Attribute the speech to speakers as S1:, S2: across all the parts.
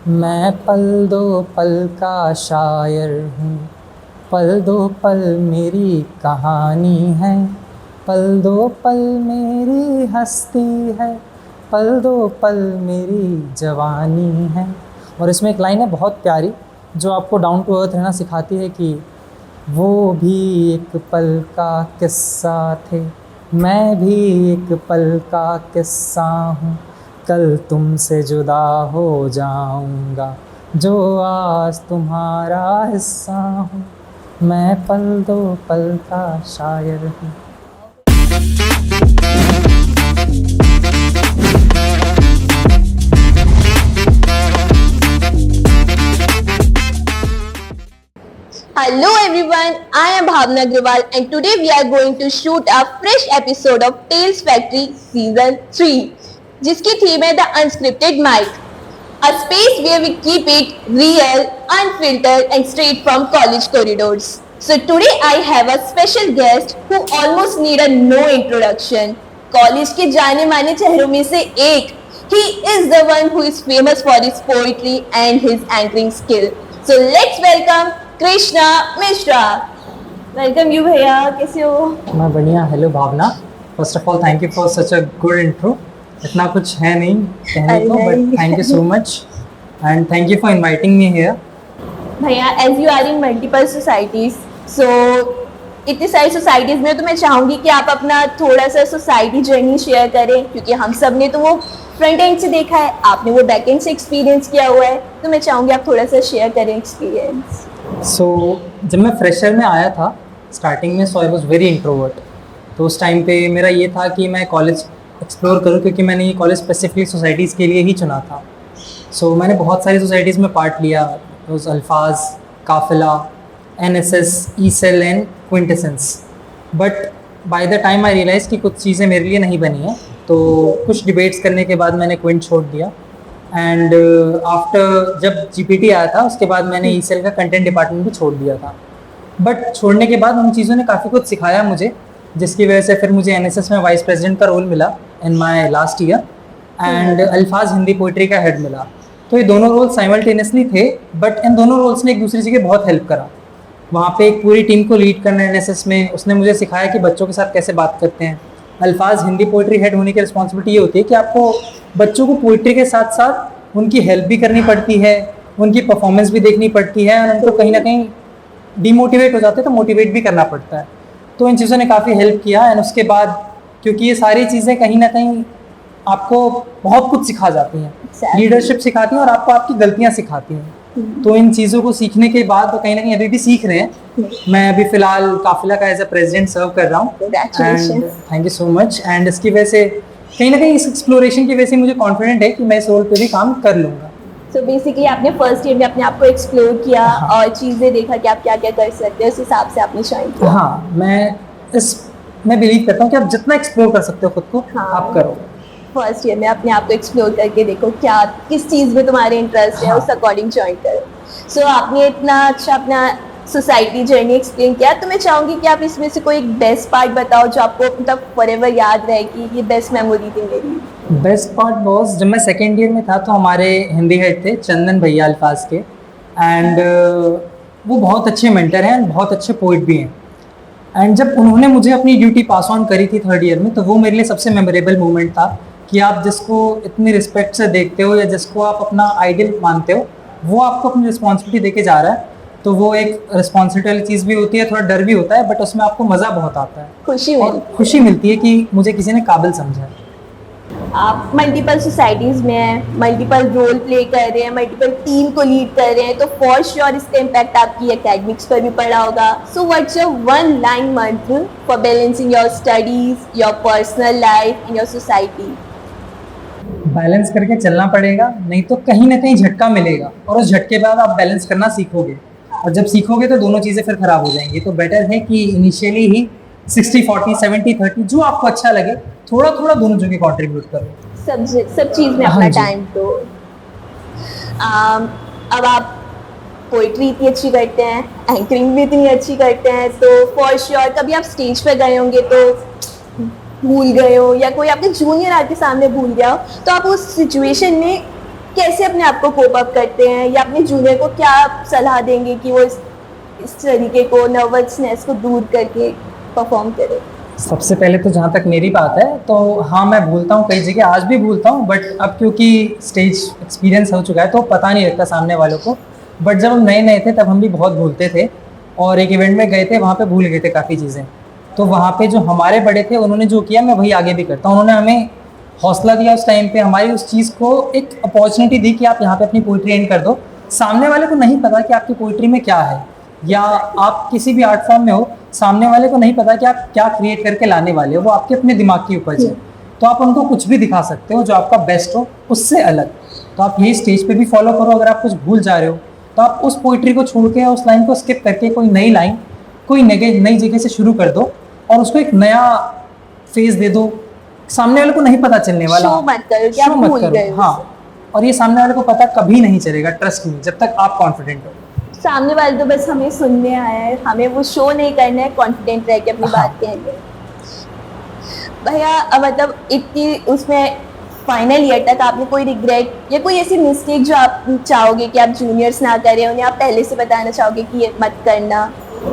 S1: मैं पल दो पल का शायर हूँ, पल दो पल मेरी कहानी है, पल दो पल मेरी हस्ती है, पल दो पल मेरी जवानी है। और इसमें एक लाइन है बहुत प्यारी जो आपको डाउन टू अर्थ रहना सिखाती है कि वो भी एक पल का किस्सा थे, मैं भी एक पल का किस्सा हूँ, कल तुमसे जुदा हो जाऊंगा, जो आज तुम्हारा हिस्सा हूँ, मैं पल दो पल का शायर हूँ।
S2: Hello everyone, I am Bhavna Agrawal and today we are going to shoot a fresh episode of Tales Factory Season 3 जिसकी थीम है The Unscripted Mic, a space where we keep it real, unfiltered and straight from college corridors. So today I have a special guest who almost need a no introduction. College के जाने माने चेहरों में से एक. He is the one who is famous for his poetry and his anchoring skill. So let's welcome Krishna Mishra. Welcome you भैया, कैसे हो?
S1: मैं बढ़िया. Hello Bhavna. First of all thank you for such a good intro. इतना कुछ है नहीं कहने को, but thank you so much and thank you for inviting me here.
S2: भैया, as you are in multiple societies, so इतनी सारी सोसाइटीज में तो मैं चाहूँगी कि आप अपना थोड़ा सा सोसाइटी जर्नी शेयर करें, क्योंकि हम सब ने तो वो फ्रंट एंड से देखा है, आपने वो बैक एंड से एक्सपीरियंस किया हुआ है, तो मैं चाहूँगी आप थोड़ा सा शेयर करें एक्सपीरियंस.
S1: सो जब मैं फ्रेशर में आया था स्टार्टिंग में, सो आई वॉज वेरी इंट्रोवर्ट. तो उस टाइम पे मेरा ये था कि मैं कॉलेज एक्सप्लोर करूँ, क्योंकि मैंने ये कॉलेज स्पेसिफिकली सोसाइटीज़ के लिए ही चुना था. सो मैंने बहुत सारी सोसाइटीज़ में पार्ट लिया. उस Alfaaz, Kafila, NSS, E cell and quintessence. But by the time I realise कि कुछ चीज़ें मेरे लिए नहीं बनी हैं, तो कुछ डिबेट्स करने के बाद मैंने क्विंट छोड़ दिया. एंड आफ्टर जब GPT आया था उसके बाद मैंने ई-सेल का कंटेंट डिपार्टमेंट भी छोड़ दिया था. बट छोड़ने के बाद उन चीज़ों ने काफ़ी कुछ सिखाया मुझे, जिसकी वजह से फिर मुझे NSS में वाइस प्रेसिडेंट का रोल मिला in my last year, and अल्फाज हिंदी पोइट्री का हेड मिला. तो ये दोनों रोल साइमल्टेनियसली थे, बट इन दोनों रोल्स ने एक दूसरे की बहुत हेल्प करा. वहाँ पे एक पूरी टीम को लीड करना NSS में, उसने मुझे सिखाया कि बच्चों के साथ कैसे बात करते हैं. अल्फाज हिंदी पोइट्री हेड होने की रिस्पॉन्सिबिलिटी ये होती है कि आपको बच्चों को पोइट्री के साथ साथ उनकी हेल्प भी करनी पड़ती है, उनकी परफॉर्मेंस भी देखनी पड़ती है, और उनको कहीं ना कहीं डिमोटिवेट हो जाते हैं तो मोटिवेट भी करना पड़ता है. तो इन चीज़ों ने काफ़ी हेल्प किया. एंड उसके बाद क्योंकि ये सारी चीज़ें कहीं ना कहीं आपको बहुत कुछ सिखा जाती हैं, लीडरशिप सिखाती हैं और आपको आपकी गलतियाँ सिखाती हैं. तो इन चीज़ों को सीखने के बाद तो कहीं ना कहीं अभी भी सीख रहे हैं. मैं अभी फ़िलहाल काफिला का एज अ प्रेसिडेंट सर्व कर रहा हूँ. And thank you so much. And इसकी वजह से कहीं ना कहीं इस एक्सप्लोरेशन की वजह से मुझे कॉन्फिडेंट है कि मैं इस रोल पे भी काम कर लूँगा.
S2: सो बेसिकली आपने फर्स्ट ईयर में अपने आप को एक्सप्लोर किया. हाँ. और चीज़ें देखा कि आप क्या क्या कर सकते हैं, उस हिसाब से आपने ज्वाइन किया.
S1: हाँ, मैं बिलीव करता हूँ कि आप जितना एक्सप्लोर कर सकते हो खुद को, हाँ, आप करो.
S2: फर्स्ट ईयर में अपने आप को एक्सप्लोर करके देखो क्या किस चीज़ में तुम्हारे इंटरेस्ट है, उस अकॉर्डिंग ज्वाइन करो. सो आपने इतना अच्छा अपना सोसाइटी जर्नी एक्सप्लेन किया, तो मैं चाहूँगी कि आप इसमें से कोई एक बेस्ट पार्ट बताओ जो आपको मतलब फॉरएवर याद रहे कि ये बेस्ट मेमोरी थी मेरी.
S1: बेस्ट पार्ट वॉज जब मैं सेकेंड ईयर में था तो हमारे हिंदी हेड थे चंदन भैया अल्फाज के. एंड वो बहुत अच्छे मेंटर हैं एंड बहुत अच्छे पोइट भी हैं. एंड जब उन्होंने मुझे अपनी ड्यूटी पास ऑन करी थी थर्ड ईयर में, तो वो मेरे लिए सबसे मेमोरेबल मोमेंट था कि आप जिसको इतनी रिस्पेक्ट से देखते हो या जिसको आप अपना आइडल मानते हो, वो आपको अपनी रिस्पॉन्सिबिलिटी देके जा रहा है. तो वो एक रिस्पॉन्सिबल चीज़ भी होती है, थोड़ा डर भी होता है, बट उसमें आपको मज़ा बहुत आता है, खुशी मिलती है कि मुझे किसी ने काबिल समझा है.
S2: आप मल्टीपल सोसाइटीज़ में हैं, मल्टीपल रोल प्ले कर रहे हैं, मल्टीपल टीम को लीड कर रहे हैं, तो फॉर श्योर इसका इम्पैक्ट आपकी एकेडमिक्स पर भी पड़ा होगा. So what's your one line mantra for balancing your studies, your personal life in your society?
S1: Balance करके चलना पड़ेगा, नहीं तो कहीं ना कहीं झटका मिलेगा, और उस झटके बाद आप बैलेंस करना सीखोगे, और जब सीखोगे तो दोनों चीज़ें फिर खराब हो जाएंगी. तो बेटर है कि इनिशियली ही 60-40, 70-30 जो आपको अच्छा लगे, थोड़ा थोड़ा दोनों जगह कंट्रीब्यूट करो.
S2: सब चीज़ में अपना टाइम दो. अब आप पोइट्री इतनी अच्छी करते हैं, एंकरिंग भी इतनी अच्छी करते हैं, तो फॉर श्योर कभी आप स्टेज पर गए होंगे तो भूल गए हो, या कोई आपके जूनियर आपके सामने भूल गया हो, तो आप उस सिचुएशन में कैसे अपने आप को कोप अप करते हैं, या अपने जूनियर को क्या सलाह देंगे कि वो इस तरीके को, नर्वसनेस को दूर करके परफॉर्म करे?
S1: सबसे पहले तो जहाँ तक मेरी बात है तो हाँ, मैं भूलता हूँ कई जगह, आज भी भूलता हूँ, बट अब क्योंकि स्टेज एक्सपीरियंस हो चुका है तो पता नहीं लगता सामने वालों को। बट जब हम नए नए थे तब हम भी बहुत भूलते थे, और एक इवेंट में गए थे, वहाँ पे भूल गए थे काफ़ी चीज़ें। तो वहाँ पे जो हमारे बड़े थे उन्होंने जो किया मैं वही आगे भी करता हूँ। उन्होंने हमें हौसला दिया उस टाइम पे, हमारी उस चीज़ को एक अपॉर्चुनिटी दी कि आप यहाँ पे अपनी पोइट्री एंड कर दो। सामने वाले को नहीं पता कि आपकी पोइट्री में क्या है, या आप किसी भी आर्ट फॉर्म में हो, सामने वाले को नहीं पता कि आप क्या क्रिएट करके लाने वाले हो, वो आपके अपने दिमाग की उपज है। तो आप उनको कुछ भी दिखा सकते हो जो आपका बेस्ट हो, उससे अलग। तो आप यही स्टेज पे भी फॉलो करो। अगर आप कुछ भूल जा रहे हो तो आप उस पोइट्री को छोड़ के, उस लाइन को स्किप करके कोई नई लाइन, कोई नई जगह से शुरू कर दो और उसको एक नया फेज दे दो। सामने वाले को नहीं पता चलने वाला,
S2: शो मत करो कि आप
S1: शो मत
S2: भूल
S1: करो।
S2: गए हो।
S1: हाँ, और ये सामने वाले को पता कभी नहीं चलेगा, ट्रस्ट मी, जब तक आप कॉन्फिडेंट हो।
S2: सामने वाले तो बस हमें सुनने आया है, हमें वो शो नहीं करना है, कॉन्फिडेंट रह के अपनी
S1: हाँ।
S2: बात कहेंगे। भैया मतलब इतनी उसमें फाइनल ईयर तक आपने कोई रिग्रेट या कोई ऐसी मिस्टेक जो आप चाहोगे कि आप जूनियर्स ना करें, उन्हें आप पहले से बताना चाहोगे कि ये मत करना?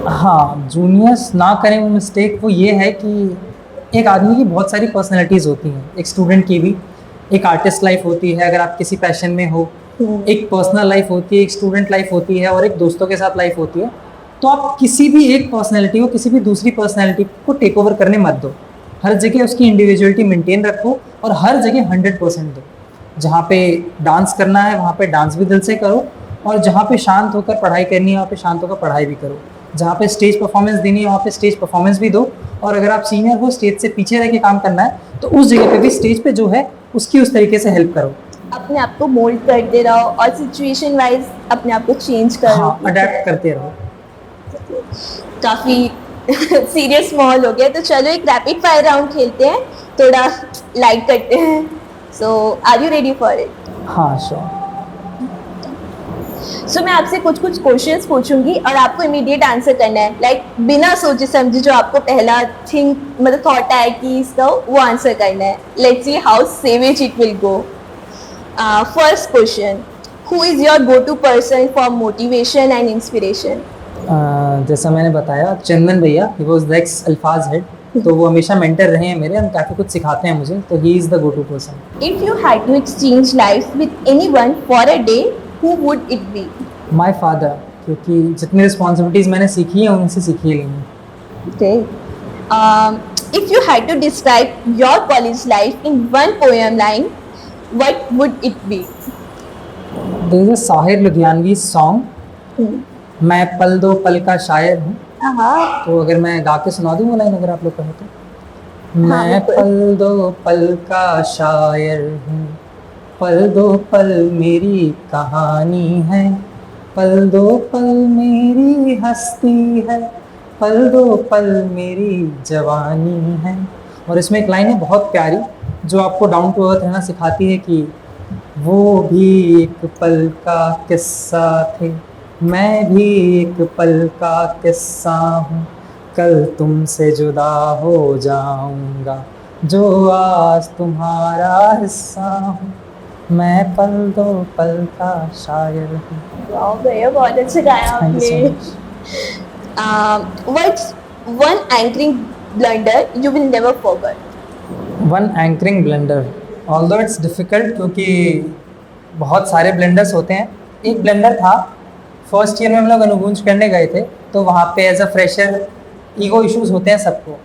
S1: हाँ, जूनियर्स ना करें वो मिस्टेक, वो ये है कि एक आदमी की बहुत सारी पर्सनैलिटीज़ होती हैं, एक स्टूडेंट की भी, एक आर्टिस्ट लाइफ होती है अगर आप किसी पैशन में हो, एक पर्सनल लाइफ होती है, एक स्टूडेंट लाइफ होती है, और एक दोस्तों के साथ लाइफ होती है। तो आप किसी भी एक पर्सनैलिटी को किसी भी दूसरी पर्सनैलिटी को टेक ओवर करने मत दो। हर जगह उसकी इंडिविजुअलिटी मेंटेन रखो और हर जगह 100% दो। जहाँ पे डांस करना है वहाँ पे डांस भी दिल से करो, और जहाँ पे शांत होकर पढ़ाई करनी है वहाँ पे शांत होकर पढ़ाई भी करो। जहाँ पे स्टेज परफॉर्मेंस देनी है वहाँ पे स्टेज परफॉर्मेंस भी दो, और अगर आप सीनियर हो, स्टेज से पीछे रह के काम करना है तो उस जगह पे भी स्टेज पे जो है उसकी उस तरीके से हेल्प करो।
S2: अपने आप को मोल्ड करते रहो और सिचुएशन वाइज अपने आप को चेंज करो।
S1: हाँ, अडेप्ट करते रहो।
S2: काफी सीरियस माहौल हो गया, तो चलो एक रैपिड फायर राउंड खेलते हैं, थोड़ा लाइट करते हैं। So are you ready for it?
S1: हाँ, श्योर।
S2: सो मैं आपसे कुछ क्वेश्चंस पूछूंगी और आपको इमीडिएट आंसर करना है, लाइक बिना सोचे समझे जो आपको पहला थॉट आए कि इसका वो आंसर करना है। Let's see how savage it will go. First question, who is your go to person for motivation and inspiration?
S1: जैसा मैंने बताया, चंदन भैया, he was the ex Alfaaz head, तो वो हमेशा मेंटर रहे हैं मेरे, हम काफ़ी कुछ सिखाते हैं मुझे, तो he is the go to person.
S2: If you had to exchange life with anyone for a day, who would it be?
S1: My father, क्योंकि जितनी रिस्पॉन्सिबिलिटीज़ मैंने सीखी है उनसे सीखी है लेनी।
S2: Okay. If you had to describe your college life in one poem line, what would it be?
S1: There is a Sahir Ludhianvi song, मैं पल दो पल का शायर हूँ, तो अगर मैं गा के सुना दूँ वो लाइन, अगर आप लोग कहें तो। मैं पल दो पल का शायर हूँ, पल दो पल मेरी कहानी है, पल दो पल मेरी हस्ती है, पल दो पल मेरी जवानी है। और इसमें एक लाइन है बहुत प्यारी जो आपको डाउन टू अर्थ रहना सिखाती है कि वो भी एक पल का किस्सा थे, मैं भी एक पल का किस्सा हूँ, कल तुमसे जुदा हो जाऊँगा, जो आज तुम्हारा हिस्सा हूँ, मैं पल दो पल का शायर हूँ।
S2: वाओ भैया, बहुत अच्छा गाया
S1: Thank you
S2: आपने।
S1: so much.
S2: What's one anchoring blunder you will never forget?
S1: One anchoring blender, although it's difficult क्योंकि बहुत सारे ब्लेंडर्स होते हैं। एक ब्लेंडर था, फर्स्ट ईयर में हम लोग अनुगूंज करने गए थे, तो वहाँ पे as a fresher ego issues होते हैं सबको,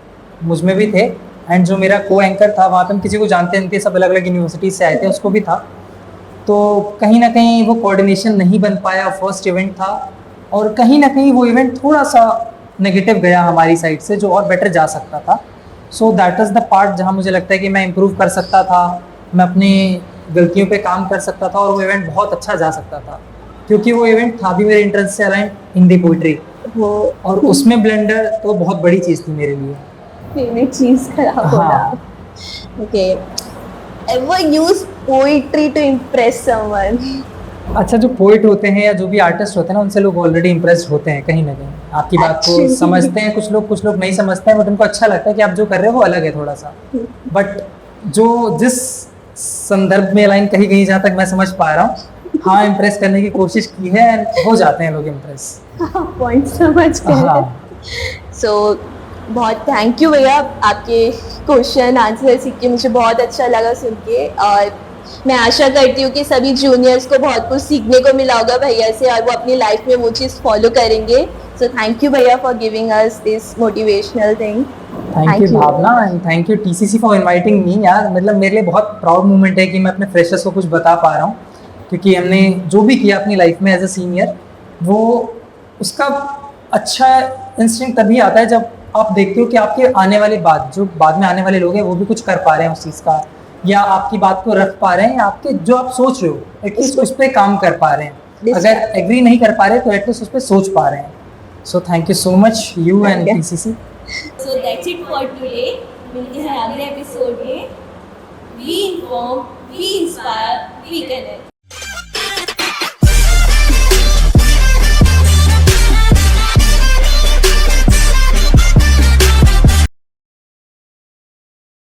S1: मुझ में भी थे। एंड जो मेरा को एंकर था वहाँ पे हम किसी को जानते नहीं थे, सब अलग अलग यूनिवर्सिटी से आए थे, उसको भी था। तो कहीं ना कहीं वो कोऑर्डिनेशन नहीं बन पाया, फर्स्ट इवेंट था, और कहीं ना कहीं वो इवेंट थोड़ा सा नेगेटिव गया हमारी साइड से, जो और बेटर जा सकता था। So that is the part जहाँ मुझे लगता है कि मैं इम्प्रूव कर सकता था, मैं अपनी गलतियों पे काम कर सकता था, और वो इवेंट बहुत अच्छा जा सकता था, क्योंकि वो इवेंट था भी मेरे इंटरेस्ट से अलाइन, हिंदी पोइट्री, और उसमें ब्लेंडर तो बहुत बड़ी चीज़ थी मेरे लिए।
S2: फेवरेट चीज खराब हो रहा। Okay, ever use poetry to impress someone?
S1: अच्छा, जो पोइट होते हैं या जो भी आर्टिस्ट होते हैं ना, उनसे लोग ऑलरेडी इम्प्रेस्ड होते हैं कहीं ना कहीं, आपकी बात को
S2: Actually.
S1: समझते हैं। कुछ लोग नहीं समझते हैं, बट उनको अच्छा लगता है कि आप जो कर रहे हो वो अलग है थोड़ा सा। बट जो जिस संदर्भ में लाइन कही गई जहाँ तक मैं समझ पा रहा हूँ। हाँ, इम्प्रेस करने की कोशिश की है and हो जाते हैं लोग इम्प्रेस।
S2: पॉइंट समझ गए।
S1: हाँ।
S2: सो बहुत थैंक यू भैया, आपके क्वेश्चन आंसर सीख के मुझे बहुत अच्छा लगा सुन के, और मैं आशा करती हूँ कि सभी जूनियर्स को बहुत कुछ सीखने को मिला होगा भैया से और वो अपनी लाइफ में वो चीज़ फॉलो करेंगे। सो थैंक यू भैया for giving us this motivational thing.
S1: Thank you Bhavna and thank you TCC for inviting me यार। मतलब मेरे लिए बहुत प्राउड मोमेंट है कि मैं अपने फ्रेशर्स को कुछ बता पा रहा हूँ, क्योंकि हमने जो भी किया अपनी लाइफ में एज अ सीनियर, वो उसका अच्छा इंस्टिंक्ट तभी आता है जब आप देखते हो कि आपके आने वाले बाद में आने वाले लोग हैं वो भी कुछ कर पा रहे हैं उस चीज़ का, या आपकी बात को रख पा रहे हैं, या आपके जो आप सोच रहे हो एटलीस्ट उस पर काम कर पा रहे हैं। अगर एग्री नहीं कर पा रहे तो एटलीस्ट उस पर सोच पा रहे हैं। सो thank you so much you and TCC.
S3: So that's it for today. मिलते हैं अगले एपिसोड में। We inform, we inspire, we connect.